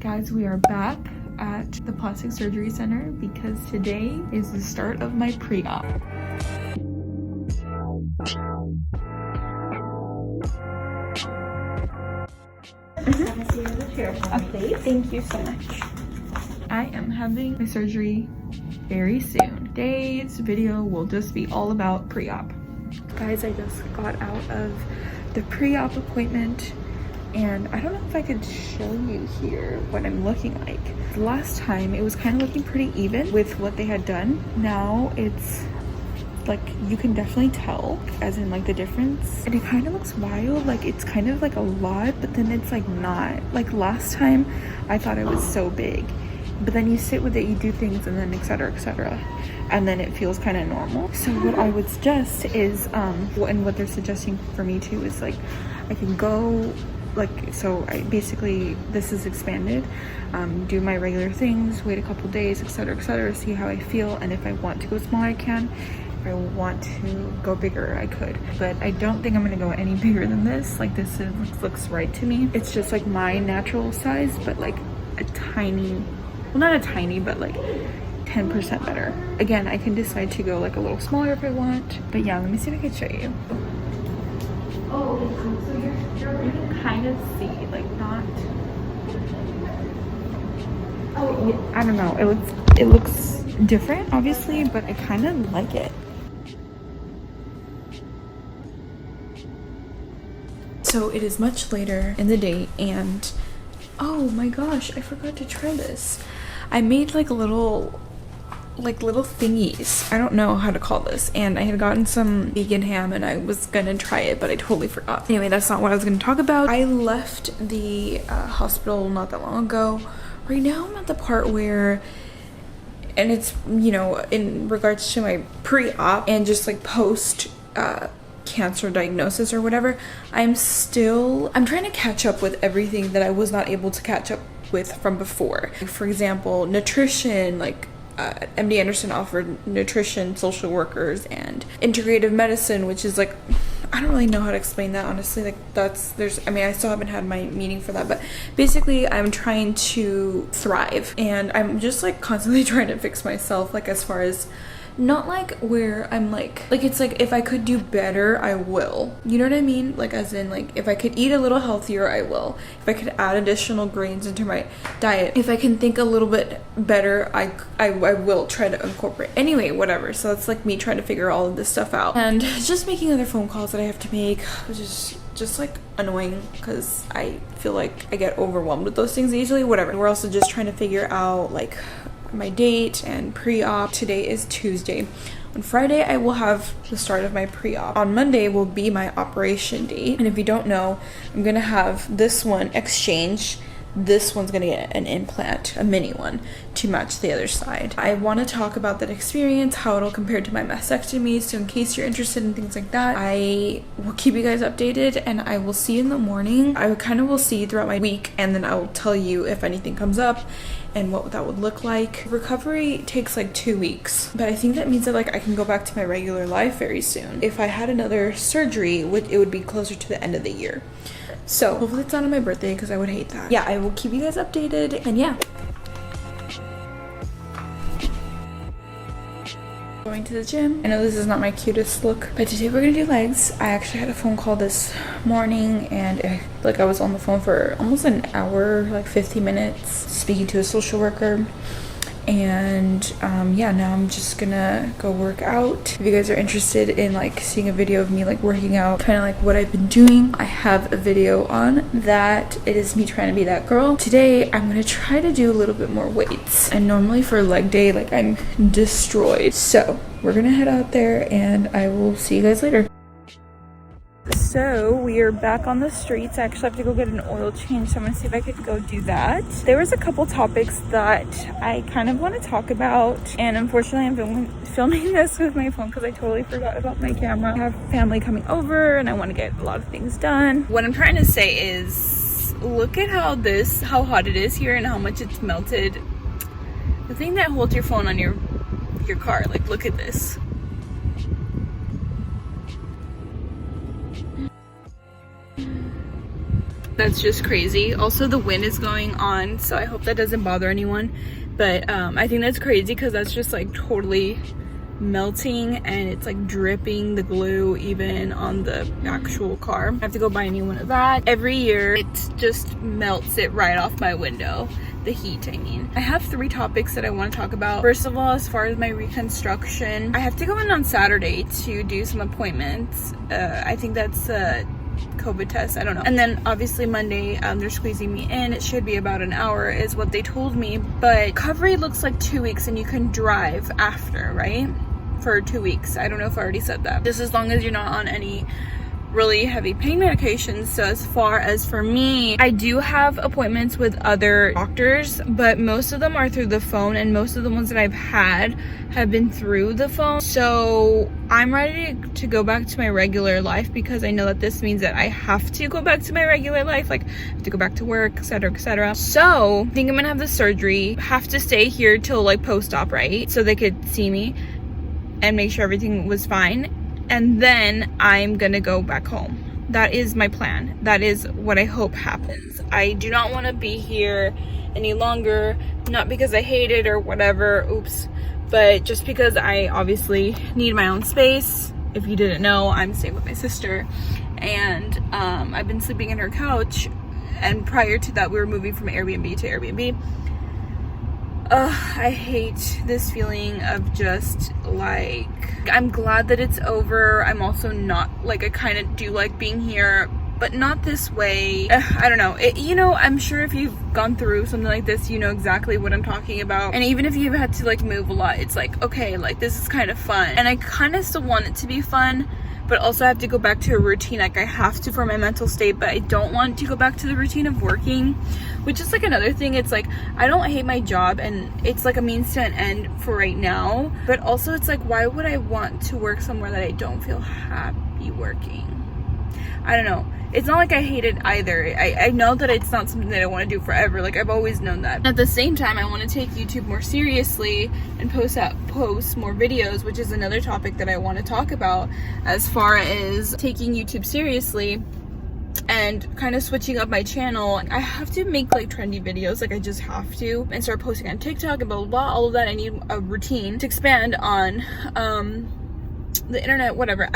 Guys, we are back at the plastic surgery center because today is the start of my pre-op. Okay, thank you so much. I am having my surgery very soon. Today's video will just be all about pre-op. Guys, I just got out of the pre-op appointment and I don't know if I could show you here what I'm looking like. The last time it was kind of looking pretty even with what they had done. Now it's like you can definitely tell, as in like the difference, and it kind of looks wild. Like it's kind of like a lot, but then it's like not. Like last time I thought it was so big, but then you sit with it, you do things, and then etc, and then it feels kind of normal. So what I would suggest is and what they're suggesting for me too is like I can go like, so I basically, this is expanded, do my regular things, wait a couple days, etc, see how I feel, and if I want to go smaller I can. If I want to go bigger I could, but I don't think I'm gonna go any bigger than this. Like this looks right to me. It's just like my natural size, but like a tiny, well not a tiny, but like 10% better. Again, I can decide to go like a little smaller if I want, but yeah, let me see if I can show you. Oh, so you can kind of see, like not. Oh, yeah, I don't know. It looks different, obviously, but I kind of like it. So it is much later in the day, and oh my gosh, I forgot to try this. I made like little thingies, I don't know how to call this, and I had gotten some vegan ham and I was gonna try it, but I totally forgot. Anyway, that's not what I was gonna talk about. I left the hospital not that long ago. Right now I'm at the part where, and it's, you know, in regards to my pre-op and just like post cancer diagnosis or whatever, I'm trying to catch up with everything that I was not able to catch up with from before. For example, nutrition, like MD Anderson offered nutrition, social workers, and integrative medicine, which is like, I don't really know how to explain that, honestly. Like I mean, I still haven't had my meeting for that, but basically I'm trying to thrive, and I'm just like constantly trying to fix myself, like as far as not like where I'm like it's like if I could do better I will, you know what I mean, like as in like if I could eat a little healthier I will, if I could add additional grains into my diet, if I can think a little bit better I will try to incorporate. Anyway, whatever. So it's like me trying to figure all of this stuff out and just making other phone calls that I have to make, which is just like annoying because I feel like I get overwhelmed with those things easily. Whatever. We're also just trying to figure out like my date and pre-op. Today is Tuesday. On Friday I will have the start of my pre-op. On Monday will be my operation date, and if you don't know, I'm gonna have this one exchange. This one's gonna get an implant, a mini one, to match the other side. I want to talk about that experience, how it'll compare to my mastectomy, so in case you're interested in things like that, I will keep you guys updated, and I will see you in the morning. I kind of will see you throughout my week, and then I will tell you if anything comes up and what that would look like. Recovery takes like 2 weeks, but I think that means that like I can go back to my regular life very soon. If I had another surgery, it would be closer to the end of the year. So hopefully it's not on my birthday because I would hate that. Yeah, I will keep you guys updated, and yeah. Going to the gym. I know this is not my cutest look, but today we're gonna do legs. I actually had a phone call this morning, and I was on the phone for almost an hour, like 50 minutes, speaking to a social worker. And yeah, now I'm just gonna go work out. If you guys are interested in like seeing a video of me like working out, kind of like what I've been doing, I have a video on that. It is me trying to be that girl. Today I'm gonna try to do a little bit more weights, and normally for leg day like I'm destroyed. So we're gonna head out there and I will see you guys later. So we are back on the streets. I actually have to go get an oil change, so I'm gonna see if I could go do that. There was a couple topics that I kind of want to talk about, and unfortunately I'm filming this with my phone because I totally forgot about my camera. I have family coming over and I want to get a lot of things done. What I'm trying to say is, look at how hot it is here and how much it's melted. The thing that holds your phone on your car, like look at this. That's just crazy. Also, the wind is going on, so I hope that doesn't bother anyone. But I think that's crazy because that's just like totally melting, and it's like dripping the glue even on the actual car. I have to go buy a new one of that. Every year it just melts it right off my window. The heat, I mean. I have 3 topics that I want to talk about. First of all, as far as my reconstruction, I have to go in on Saturday to do some appointments. I think that's COVID test, I don't know. And then obviously Monday, they're squeezing me in. It should be about an hour is what they told me, but recovery looks like 2 weeks, and you can drive after, right? For 2 weeks. I don't know if I already said that. Just as long as you're not on any really heavy pain medications. So as far as for me, I do have appointments with other doctors, but most of them are through the phone, and most of the ones that I've had have been through the phone. So I'm ready to go back to my regular life, because I know that this means that I have to go back to my regular life, like I have to go back to work, etc, etc. So I think I'm gonna have the surgery, have to stay here till like post-op, right, so they could see me and make sure everything was fine, and then I'm gonna go back home. That is my plan. That is what I hope happens. I do not want to be here any longer, not because I hate it or whatever, oops, but just because I obviously need my own space. If you didn't know, I'm staying with my sister, and I've been sleeping in her couch, and prior to that we were moving from Airbnb to Airbnb. I hate this feeling of just like, I'm glad that it's over. I'm also not, like, I kind of do like being here, but not this way. I don't know. You know, I'm sure if you've gone through something like this, you know exactly what I'm talking about. And even if you've had to like move a lot, it's like, okay, like this is kind of fun. And I kind of still want it to be fun, but also I have to go back to a routine. Like I have to for my mental state, but I don't want to go back to the routine of working, which is like another thing. It's like, I don't hate my job, and it's like a means to an end for right now, but also it's like, why would I want to work somewhere that I don't feel happy working? I don't know. It's not like I hate it either. I know that it's not something that I want to do forever. Like I've always known that. At the same time, I want to take YouTube more seriously and post more videos, which is another topic that I want to talk about as far as taking YouTube seriously and kind of switching up my channel. I have to make like trendy videos, like I just have to, and start posting on TikTok and blah blah blah, all of that. I need a routine to expand on the internet, whatever.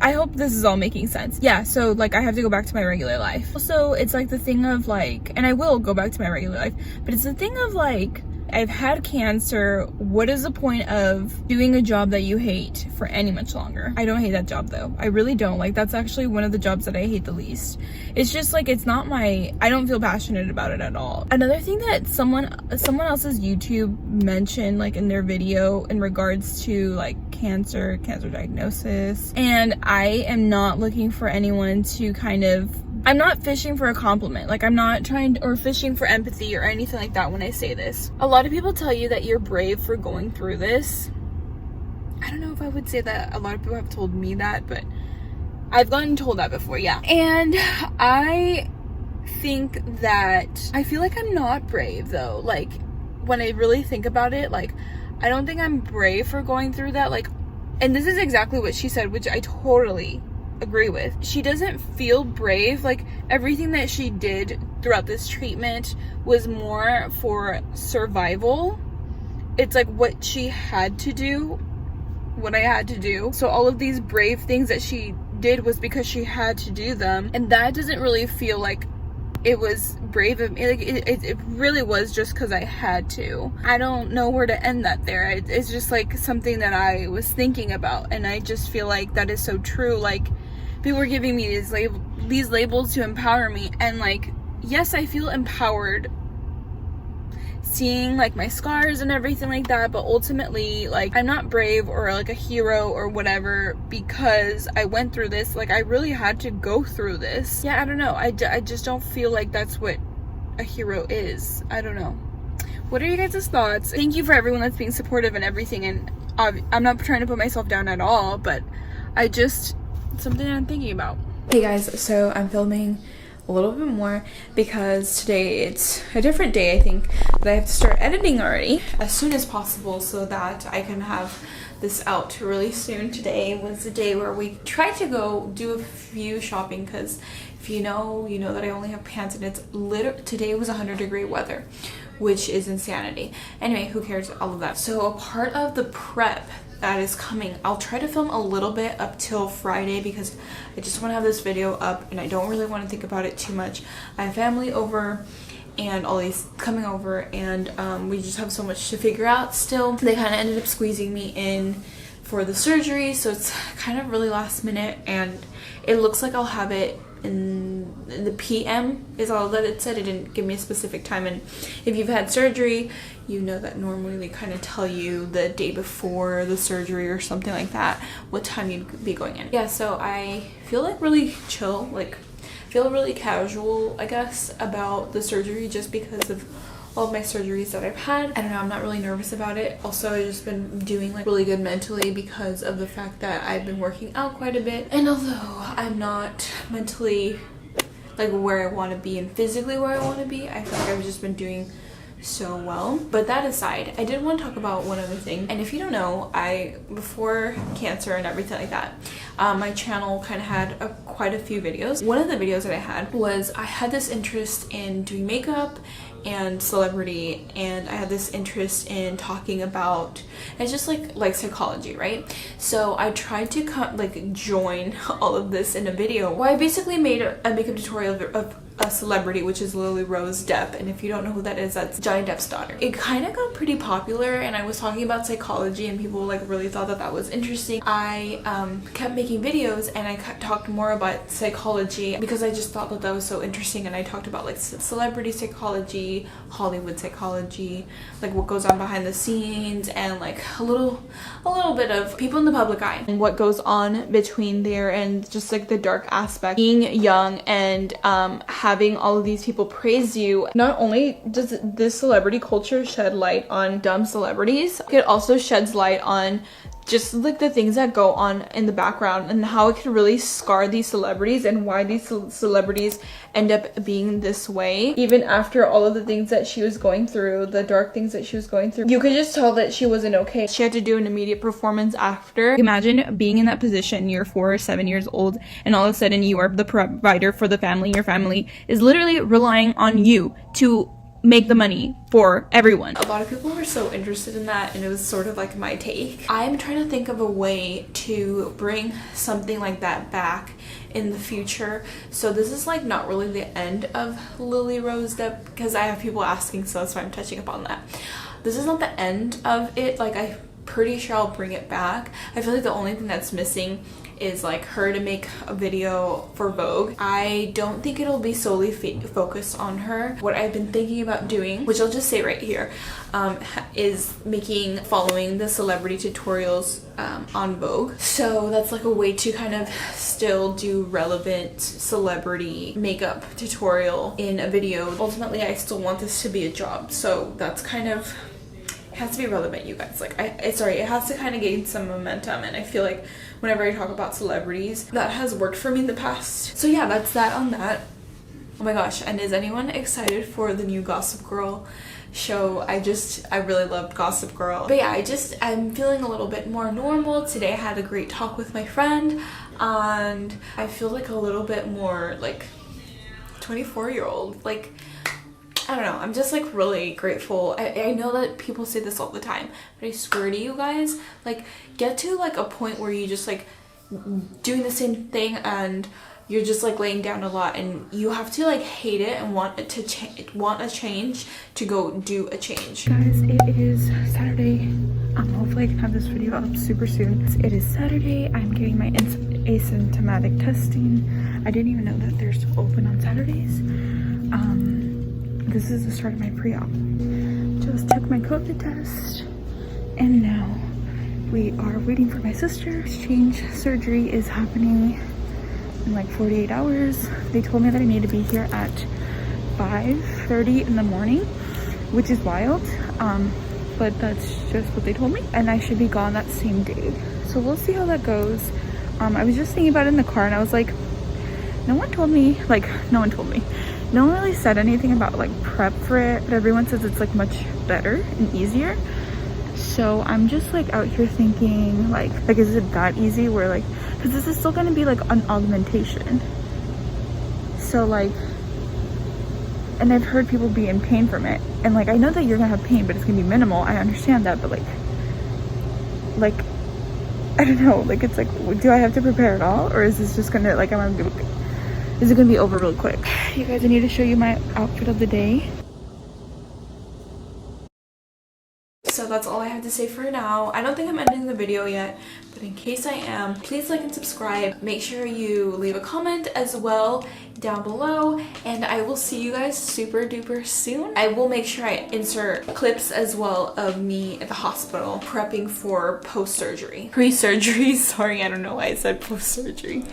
I hope this is all making sense. Yeah, so like I have to go back to my regular life. Also, it's like the thing of like, and I will go back to my regular life, but it's the thing of like, I've had cancer. What is the point of doing a job that you hate for any much longer? I don't hate that job though. I really don't. Like that's actually one of the jobs that I hate the least. It's just like, it's not my, I don't feel passionate about it at all. Another thing that someone else's YouTube mentioned like in their video in regards to like cancer diagnosis, and I am not looking for anyone to kind of, I'm not fishing for a compliment. Like I'm not trying or fishing for empathy or anything like that when I say this. A lot of people tell you that you're brave for going through this. I don't know if I would say that. A lot of people have told me that, but I've gotten told that before, yeah. And I think that, I feel like I'm not brave though. Like when I really think about it, like I don't think I'm brave for going through that. Like, and this is exactly what she said, which I totally agree with. She doesn't feel brave. Like everything that she did throughout this treatment was more for survival. It's like what she had to do, what I had to do. So all of these brave things that she did was because she had to do them, and that doesn't really feel like it was brave of me. Like it really was just because I had to. I don't know where to end that there. It's just like something that I was thinking about, and I just feel like that is so true. Like people were giving me these labels to empower me, and like yes, I feel empowered seeing like my scars and everything like that, but ultimately like I'm not brave or like a hero or whatever because I went through this. Like I really had to go through this. Yeah, I don't know. I just don't feel like that's what a hero is. I don't know. What are you guys' thoughts? Thank you for everyone that's being supportive and everything, and I'm not trying to put myself down at all, but it's something I'm thinking about. Hey guys, so I'm filming a little bit more because today it's a different day. I think that I have to start editing already as soon as possible so that I can have this out really soon. Today was the day where we tried to go do a few shopping because If you know, you know that I only have pants, and it's today was 100-degree weather, which is insanity. Anyway, who cares, all of that. So a part of the prep that is coming, I'll try to film a little bit up till Friday because I just want to have this video up and I don't really want to think about it too much. I have family over and all these coming over, and we just have so much to figure out still. They kind of ended up squeezing me in for the surgery, so it's kind of really last minute, and it looks like I'll have it in the PM is all that it said. It didn't give me a specific time, and if you've had surgery, you know that normally they kind of tell you the day before the surgery or something like that what time you'd be going in. Yeah, so I feel like really chill, like feel really casual, I guess, about the surgery just because of all of my surgeries that I've had. I don't know, I'm not really nervous about it. Also, I've just been doing like really good mentally because of the fact that I've been working out quite a bit. And although I'm not mentally like where I want to be and physically where I want to be, I feel like I've just been doing so well. But that aside, I did want to talk about one other thing. And if you don't know, before cancer and everything like that, my channel kind of had quite a few videos. One of the videos that I had was I had this interest in doing makeup and celebrity, and I had this interest in talking about, it's just like psychology, right? So I tried to join all of this in a video where I basically made a makeup tutorial of a celebrity, which is Lily Rose Depp, and if you don't know who that is, that's Johnny Depp's daughter. It kind of got pretty popular, and I was talking about psychology, and people like really thought that that was interesting. I kept making videos, and I talked more about psychology because I just thought that that was so interesting, and I talked about like celebrity psychology, Hollywood psychology, like what goes on behind the scenes, and like a little bit of people in the public eye and what goes on between there, and just like the dark aspect, being young and having all of these people praise you. Not only does this celebrity culture shed light on dumb celebrities, it also sheds light on just like the things that go on in the background and how it can really scar these celebrities and why these celebrities end up being this way. Even after all of the things that she was going through, the dark things that she was going through, you could just tell that she wasn't okay. She had to do an immediate performance after. Imagine being in that position, you're 4 or 7 years old, and all of a sudden you are the provider for the family. Your family is literally relying on you to make the money for everyone. A lot of people were so interested in that, and it was sort of like my take. I'm trying to think of a way to bring something like that back in the future. So this is like not really the end of Lily Rose Depp, because I have people asking, so that's why I'm touching upon that. This is not the end of it. Like, I'm pretty sure I'll bring it back. I feel like the only thing that's missing is like her to make a video for Vogue. I don't think it'll be solely focused on her. What I've been thinking about doing, which I'll just say right here, is following the celebrity tutorials on Vogue. So that's like a way to kind of still do relevant celebrity makeup tutorial in a video. Ultimately, I still want this to be a job, so that's kind of, it has to be relevant, you guys. Like, it has to kind of gain some momentum, and I feel like whenever I talk about celebrities, that has worked for me in the past. So yeah, that's that on that. Oh my gosh, and is anyone excited for the new Gossip Girl show? I really loved Gossip Girl. But yeah, I'm feeling a little bit more normal. Today I had a great talk with my friend, and I feel like a little bit more like 24-year-old. Like, I don't know, I'm just like really grateful. I know that people say this all the time, but I swear to you guys, like, get to like a point where you just like doing the same thing and you're just like laying down a lot, and you have to like hate it and want a change to go do a change. Guys, it is Saturday. Hopefully I can have this video up super soon. It is Saturday. I'm getting my asymptomatic testing. I didn't even know that they're still open on Saturdays. This is the start of my pre-op. Just took my COVID test, and now we are waiting for my sister. Exchange surgery is happening in like 48 hours. They told me that I need to be here at 5:30 in the morning, which is wild, but that's just what they told me, and I should be gone that same day. So we'll see how that goes. I was just thinking about it in the car, and I was like, no one really said anything about like prep for it, but everyone says it's like much better and easier. So I'm just like out here thinking like is it that easy, where like, because this is still going to be like an augmentation. So like, and I've heard people be in pain from it, and like I know that you're gonna have pain, but it's gonna be minimal. I understand that, but like I don't know, like it's like, do I have to prepare at all, or is this just gonna like is it gonna be over really quick? You guys, I need to show you my outfit of the day. So that's all I have to say for now. I don't think I'm ending the video yet, but in case I am, please like and subscribe. Make sure you leave a comment as well down below, and I will see you guys super duper soon. I will make sure I insert clips as well of me at the hospital prepping for post-surgery. Pre-surgery, sorry, I don't know why I said post-surgery.